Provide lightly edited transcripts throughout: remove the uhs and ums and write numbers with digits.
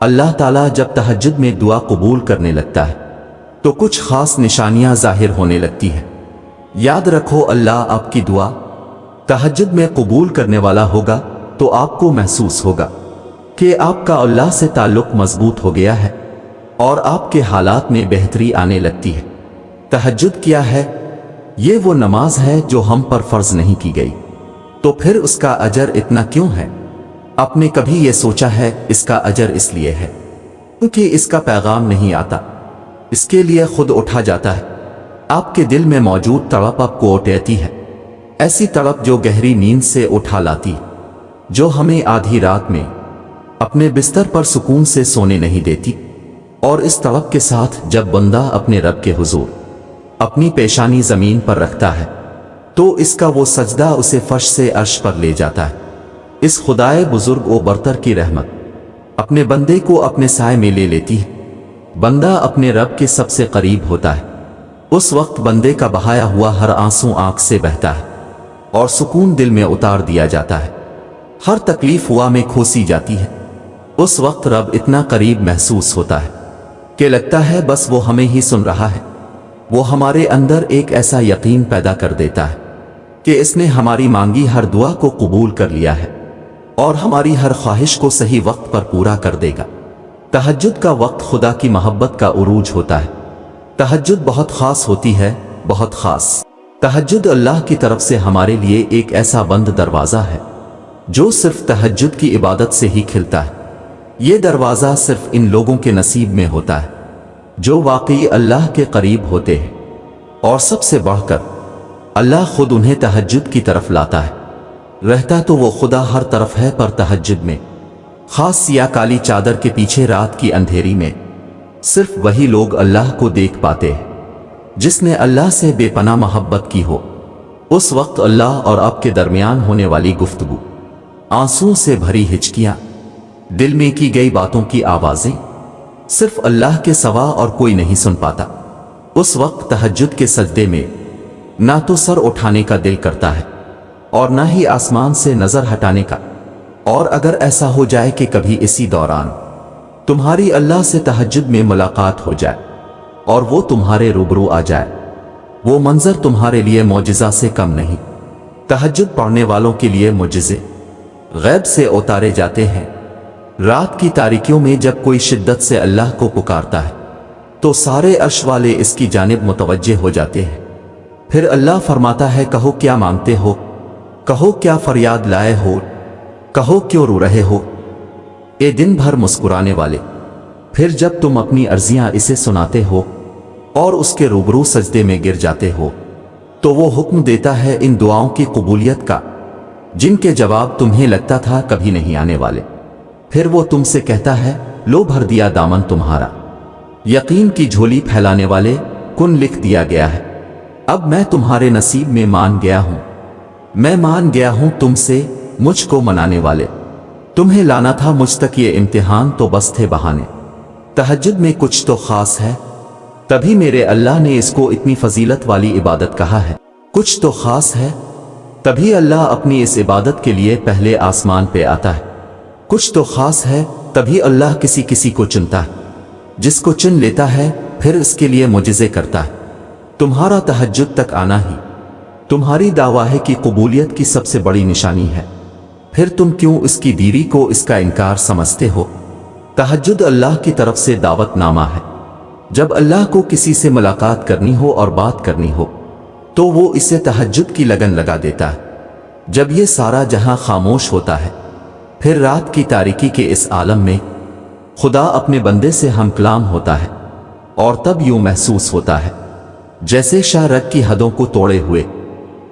اللہ ताला जब तहज्जुद में दुआ कबूल करने लगता है तो कुछ खास निशानियां जाहिर होने लगती हैं। याद रखो, अल्लाह आपकी दुआ तहज्जुद में कबूल करने वाला होगा तो आपको महसूस होगा कि आपका अल्लाह से ताल्लुक मजबूत हो गया है और आपके हालात में बेहतरी आने लगती है। तहज्जुद क्या है? ये वो नमाज है जो हम पर फर्ज नहीं की गई, तो फिर उसका अजर इतना क्यों है? आपने कभी ये सोचा है? इसका अजर इसलिए है क्योंकि इसका पैगाम नहीं आता, इसके लिए खुद उठा जाता है। आपके दिल में मौजूद तड़प आपको उठाती है, ऐसी तड़प जो गहरी नींद से उठा लाती, जो हमें आधी रात में अपने बिस्तर पर सुकून से सोने नहीं देती। और इस तड़प के साथ जब बंदा अपने रब के हुजूर अपनी पेशानी जमीन पर रखता है तो इसका वो सजदा उसे फर्श से अर्श पर ले जाता है। इस खुदाए बुजुर्ग व बरतर की रहमत अपने बंदे को अपने साए में ले लेती है। बंदा अपने रब के सबसे करीब होता है। उस वक्त बंदे का बहाया हुआ हर आंसू आंख से बहता है और सुकून दिल में उतार दिया जाता है। हर तकलीफ हुआ में खोसी जाती है। उस वक्त रब इतना करीब महसूस होता है कि लगता है बस वो हमें ही सुन रहा है। वो हमारे अंदर एक ऐसा यकीन पैदा कर देता है कि इसने हमारी मांगी हर दुआ को कबूल कर लिया है और हमारी हर ख्वाहिश को सही वक्त पर पूरा कर देगा। तहज्जुद का वक्त खुदा की मोहब्बत का उरूज होता है। तहज्जुद बहुत खास होती है, बहुत खास। तहज्जुद अल्लाह की तरफ से हमारे लिए एक ऐसा बंद दरवाज़ा है जो सिर्फ तहज्जुद की इबादत से ही खिलता है। ये दरवाज़ा सिर्फ इन लोगों के नसीब में होता है जो वाकई अल्लाह के करीब होते हैं, और सबसे बढ़कर अल्लाह खुद उन्हें तहज्जुद की तरफ लाता है। रहता तो वो खुदा हर तरफ है, पर तहज्जुद में, खास या काली चादर के पीछे रात की अंधेरी में, सिर्फ वही लोग अल्लाह को देख पाते हैं जिसने अल्लाह से बेपनाह मोहब्बत की हो। उस वक्त अल्लाह और आपके दरमियान होने वाली गुफ्तगू, आंसुओं से भरी हिचकियां, दिल में की गई बातों की आवाजें सिर्फ अल्लाह के सिवा और कोई नहीं सुन पाता। उस वक्त तहज्जुद के सजदे में ना तो सर उठाने का दिल करता है और ना ही आसमान से नजर हटाने का। और अगर ऐसा हो जाए कि कभी इसी दौरान तुम्हारी अल्लाह से तहज्जुद में मुलाकात हो जाए और वो तुम्हारे रूबरू आ जाए, वो मंजर तुम्हारे लिए मौजिज़ा से कम नहीं। तहज्जुद पढ़ने वालों के लिए मुजिज़े गैब से उतारे जाते हैं। रात की तारीकियों में जब कोई शिद्दत से अल्लाह को पुकारता है तो सारे अर्श वाले इसकी जानिब मुतवज्जे हो जाते हैं। फिर अल्लाह फरमाता है, कहो क्या मांगते हो, कहो क्या फरियाद लाए हो, कहो क्यों रो रहे हो, ए दिन भर मुस्कुराने वाले। फिर जब तुम अपनी अर्जियां इसे सुनाते हो और उसके रूबरू सजदे में गिर जाते हो तो वो हुक्म देता है इन दुआओं की कबूलियत का जिनके जवाब तुम्हें लगता था कभी नहीं आने वाले। फिर वो तुमसे कहता है, लो भर दिया दामन तुम्हारा, यकीन की झोली फैलाने वाले, कुन लिख दिया गया है। अब मैं तुम्हारे नसीब में मान गया हूं, मैं मान गया हूं तुमसे, मुझको मनाने वाले। तुम्हें लाना था मुझ तक ये इम्तिहान तो बस थे बहाने। तहज्जुद में कुछ तो खास है, तभी मेरे अल्लाह ने इसको इतनी फजीलत वाली इबादत कहा है। कुछ तो खास है, तभी अल्लाह अपनी इस इबादत के लिए पहले आसमान पे आता है। कुछ तो खास है, तभी अल्लाह किसी किसी को चुनता है, जिसको चुन लेता है फिर इसके लिए मुजिज़े करता है। तुम्हारा तहज्जुद तक आना ही तुम्हारी दावा की कबूलियत की सबसे बड़ी निशानी है। फिर तुम क्यों इसकी देरी को इसका इनकार समझते हो? तहज्जुद अल्लाह की तरफ से दावतनामा है। जब अल्लाह को किसी से मुलाकात करनी हो और बात करनी हो तो वो इसे तहज्जुद की लगन लगा देता है। जब ये सारा जहां खामोश होता है, फिर रात की तारीकी के इस आलम में खुदा अपने बंदे से हम कलाम होता है और तब यूं महसूस होता है जैसे शारक की हदों को तोड़े हुए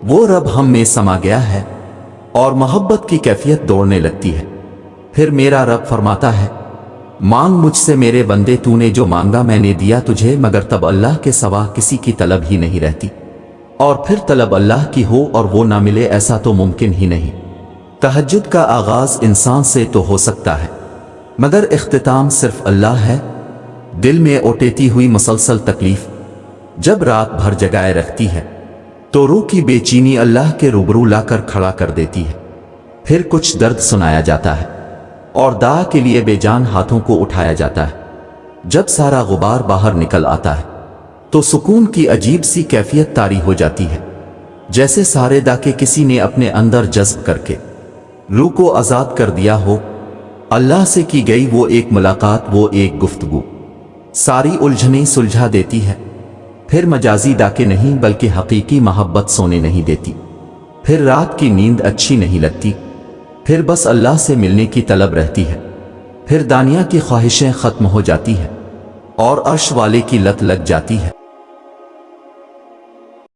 वो रब हम में समा गया है और मोहब्बत की कैफियत दौड़ने लगती है। फिर मेरा रब फरमाता है, मांग मुझसे मेरे बंदे, तूने जो मांगा मैंने दिया तुझे, मगर तब अल्लाह के सिवा किसी की तलब ही नहीं रहती। और फिर तलब अल्लाह की हो और वो ना मिले, ऐसा तो मुमकिन ही नहीं। तहज्जुद का आगाज इंसान से तो हो सकता है, मगर इख्तिताम सिर्फ अल्लाह है। दिल में ओटेती हुई मुसलसल तकलीफ जब रात भर जगाए रखती है तो रूह की बेचैनी अल्लाह के रूबरू लाकर खड़ा कर देती है। फिर कुछ दर्द सुनाया जाता है اور دعا کے لیے بے جان ہاتھوں کو اٹھایا جاتا ہے۔ جب سارا غبار باہر نکل آتا ہے تو سکون کی عجیب سی کیفیت طاری ہو جاتی ہے، جیسے سارے داکے کسی نے اپنے اندر جذب کر کے روح کو آزاد کر دیا ہو۔ اللہ سے کی گئی وہ ایک ملاقات، وہ ایک گفتگو ساری الجھنیں سلجھا دیتی ہے۔ پھر مجازی ڈاکے نہیں بلکہ حقیقی محبت سونے نہیں دیتی، پھر رات کی نیند اچھی نہیں لگتی، پھر بس اللہ سے ملنے کی طلب رہتی ہے، پھر دنیا کی خواہشیں ختم ہو جاتی ہیں اور عرش والے کی لت لگ جاتی ہے۔